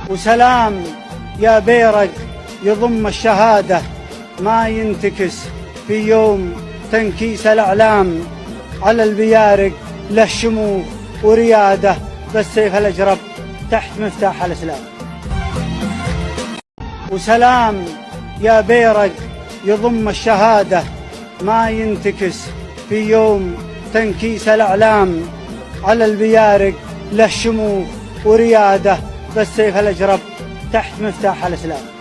وسلام يا بيرق يضم الشهادة ما ينتكس في يوم تنكيس الأعلام، على البيارق له شموخ وريادة بالسيف الأجرب تحت مفتاح الإسلام. وسلام يا بيرق يضم الشهادة ما ينتكس في يوم تنكيس الأعلام، على البيارق له شموخ وريادة بالسيف الأجرب تحت مفتاح الإسلام.